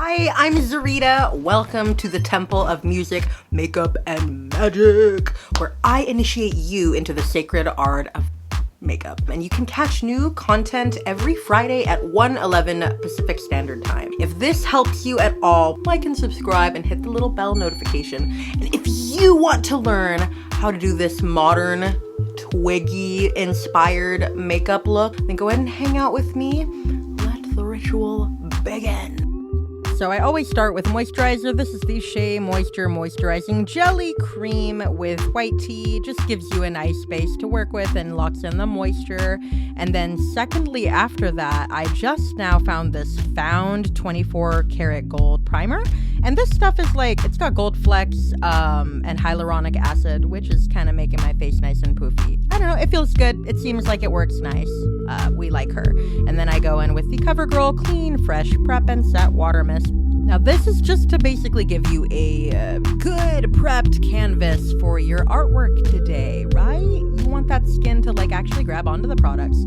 Hi, I'm Zarita. Welcome to the Temple of Music, Makeup, and Magic, where I initiate you into the sacred art of makeup. And you can catch new content every Friday at 1:11 Pacific Standard Time. If this helps you at all, like and subscribe and hit the little bell notification. And if you want to learn how to do this modern, Twiggy inspired makeup look, then go ahead and hang out with me. Let the ritual begin. So I always start with moisturizer. This is the Shea Moisturizing Jelly Cream with white tea. Just gives you a nice base to work with and locks in the moisture. And then secondly, after that, I just now found this Found 24 karat gold primer. And this stuff is like, it's got gold flecks and hyaluronic acid, which is kind of making my face nice and poofy. I don't know, it feels good. It seems like it works nice. We like her. And then I go in with the Covergirl Clean Fresh Prep and Set Water Mist. Now this is just to basically give you a good prepped canvas for your artwork today, right? You want that skin to like actually grab onto the products.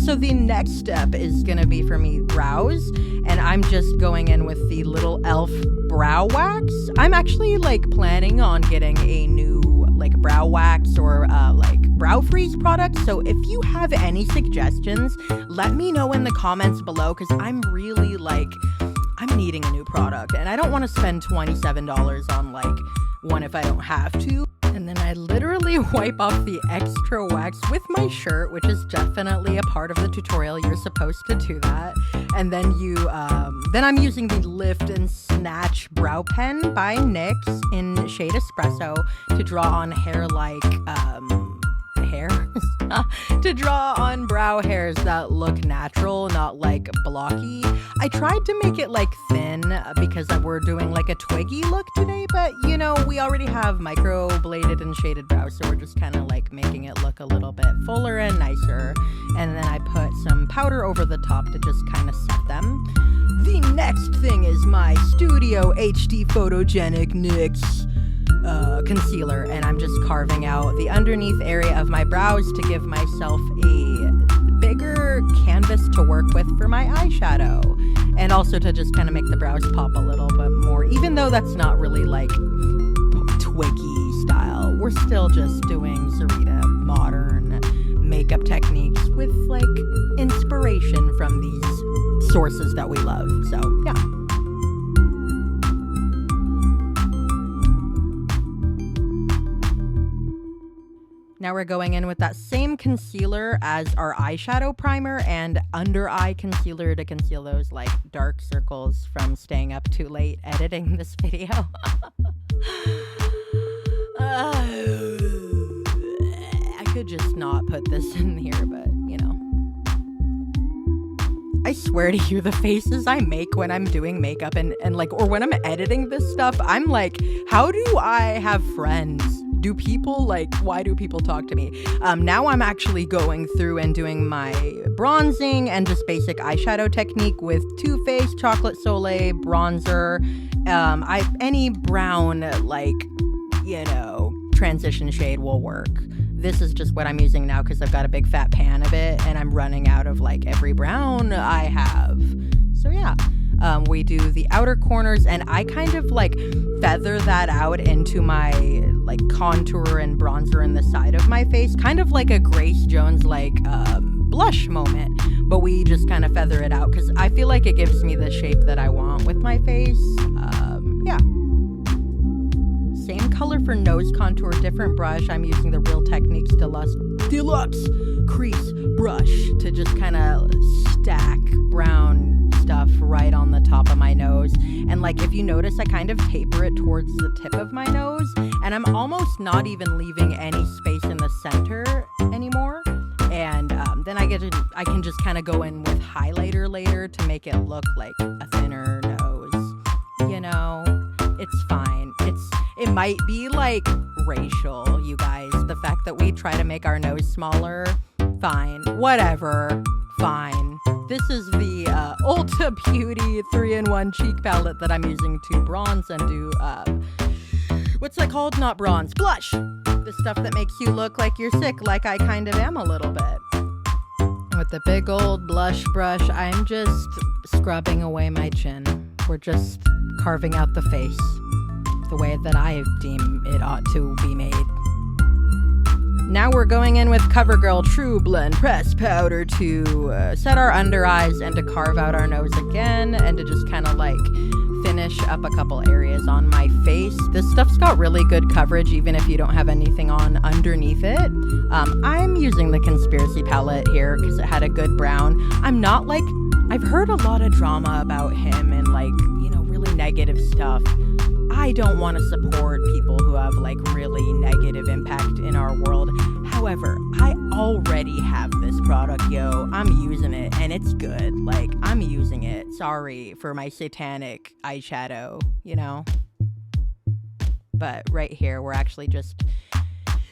So the next step is gonna be for me brows, and I'm just going in with the little e.l.f. brow wax. I'm actually like planning on getting a new like brow wax or like brow freeze product. So if you have any suggestions, let me know in the comments below, because I'm really like, I'm needing a new product and I don't want to spend $27 on like one if I don't have to. And then I literally wipe off the extra wax with my shirt, which is definitely a part of the tutorial. You're supposed to do that. And then then I'm using the Lift and Snatch brow pen by Nyx in shade Espresso to draw on hair like to draw on brow hairs that look natural, not like blocky. I tried to make it like thin because we're doing like a Twiggy look today, but you know, we already have micro bladed and shaded brows, so we're just kind of like making it look a little bit fuller and nicer. And then I put some powder over the top to just kind of set them. The next thing is my Studio HD Photogenic NYX concealer, and I'm just carving out the underneath area of my brows to give myself a bigger canvas to work with for my eyeshadow, and also to just kind of make the brows pop a little bit more, even though that's not really like Twiggy style. We're still just doing Zarita modern makeup techniques with like inspiration from these sources that we love. So yeah. Now we're going in with that same concealer as our eyeshadow primer and under eye concealer to conceal those like dark circles from staying up too late editing this video. I could just not put this in here, but you know. I swear to you, the faces I make when I'm doing makeup and like, or when I'm editing this stuff, I'm like, how do I have friends? Do people like, why do people talk to me? Now I'm actually going through and doing my bronzing and just basic eyeshadow technique with Too Faced Chocolate Soleil bronzer. Any brown, like, you know, transition shade will work. This is just what I'm using now because I've got a big fat pan of it and I'm running out of like every brown I have. So yeah. We do the outer corners, and I kind of like feather that out into my like contour and bronzer in the side of my face, kind of like a Grace Jones like blush moment, but we just kind of feather it out because I feel like it gives me the shape that I want with my face. Yeah. Same color for nose contour, different brush. I'm using the Real Techniques Deluxe crease brush to just kind of stack brown stuff right on the top of my nose. And like, if you notice, I kind of taper it towards the tip of my nose, and I'm almost not even leaving any space in the center anymore. And then I can just kind of go in with highlighter later to make it look like a thinner nose. You know, it's fine. It might be like racial, you guys. The fact that we try to make our nose smaller, fine, whatever, fine. This is the ULTA Beauty 3-in-1 cheek palette that I'm using to bronze and do, what's that called? Not bronze, blush. The stuff that makes you look like you're sick, like I kind of am a little bit. With the big old blush brush, I'm just scrubbing away my chin. We're just carving out the face the way that I deem it ought to be made. Now we're going in with Covergirl Trublend Pressed Powder to set our under eyes and to carve out our nose again and to just kind of like finish up a couple areas on my face. This stuff's got really good coverage even if you don't have anything on underneath it. I'm using the Conspiracy palette here because it had a good brown. I'm not like, I've heard a lot of drama about him and like, you know, really negative stuff. I don't want to support people who have like really negative impact in our world. However, I already have this product, yo. I'm using it and it's good. Like, I'm using it. Sorry for my satanic eyeshadow, you know? But right here, we're actually just...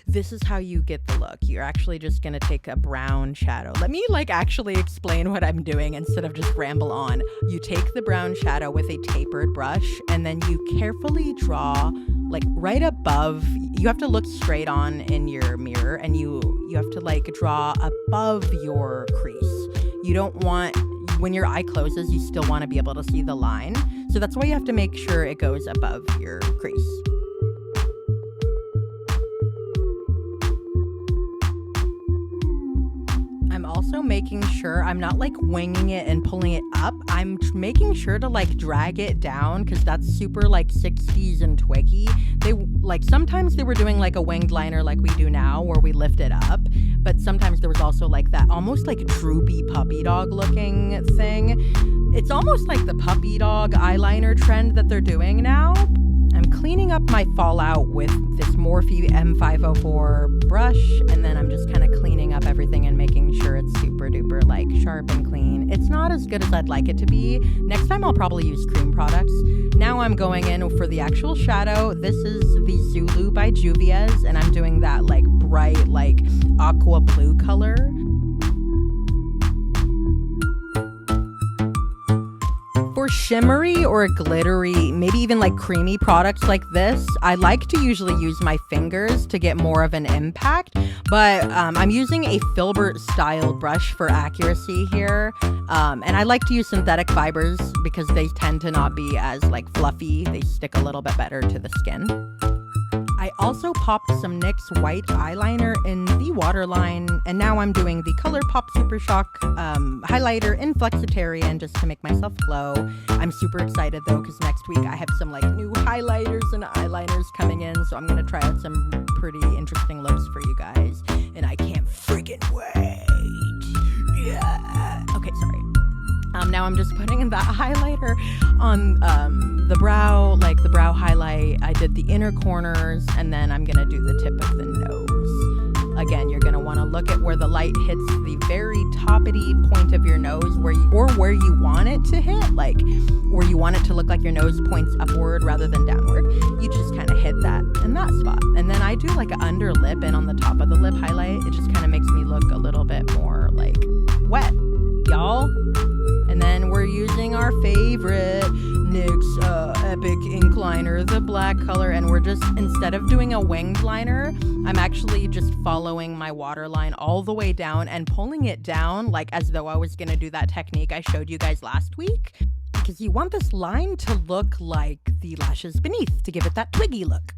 This is how you get the look. You're actually just gonna take a brown shadow. Let me like actually explain what I'm doing instead of just ramble on. You take the brown shadow with a tapered brush and then you carefully draw like right above. You have to look straight on in your mirror and you have to like draw above your crease. You don't want, when your eye closes, you still want to be able to see the line. So that's why you have to make sure it goes above your crease. I'm also making sure I'm not like winging it and pulling it up. I'm making sure to like drag it down because that's super like 60s and Twiggy. They like sometimes they were doing like a winged liner like we do now where we lift it up, but sometimes there was also like that almost like droopy puppy dog looking thing. It's almost like the puppy dog eyeliner trend that they're doing now. I'm cleaning up my fallout with this Morphe M504 brush, and then I'm just kind of cleaning up everything and making sure it's super duper like sharp and clean. It's not as good as I'd like it to be. Next time I'll probably use cream products. Now I'm going in for the actual shadow. This is the Zulu by Juvia's, and I'm doing that like bright like aqua blue color. For shimmery or glittery, maybe even like creamy products like this, I like to usually use my fingers to get more of an impact, but I'm using a filbert style brush for accuracy here. And I like to use synthetic fibers because they tend to not be as like fluffy. They stick a little bit better to the skin. I also popped some NYX white eyeliner in the waterline, and now I'm doing the ColourPop Super Shock highlighter in Flexitarian just to make myself glow. I'm super excited though because next week I have some like new highlighters and eyeliners coming in, so I'm gonna try out some pretty interesting looks for you guys, and I can't freaking wait. Yeah. Okay, sorry. Now I'm just putting that highlighter on the brow, like the brow highlight. I did the inner corners, and then I'm gonna do the tip of the nose. Again, you're gonna wanna look at where the light hits the very toppity point of your nose, where you want it to hit, like where you want it to look like your nose points upward rather than downward. You just kind of hit that in that spot. And then I do like an under lip and on the top of the lip highlight. It just kind of makes me look a little bit more like wet, y'all. And then we're using our favorite NYX Epic Ink Liner, the black color, and we're just, instead of doing a winged liner, I'm actually just following my waterline all the way down and pulling it down like as though I was gonna do that technique I showed you guys last week. Because you want this line to look like the lashes beneath to give it that Twiggy look.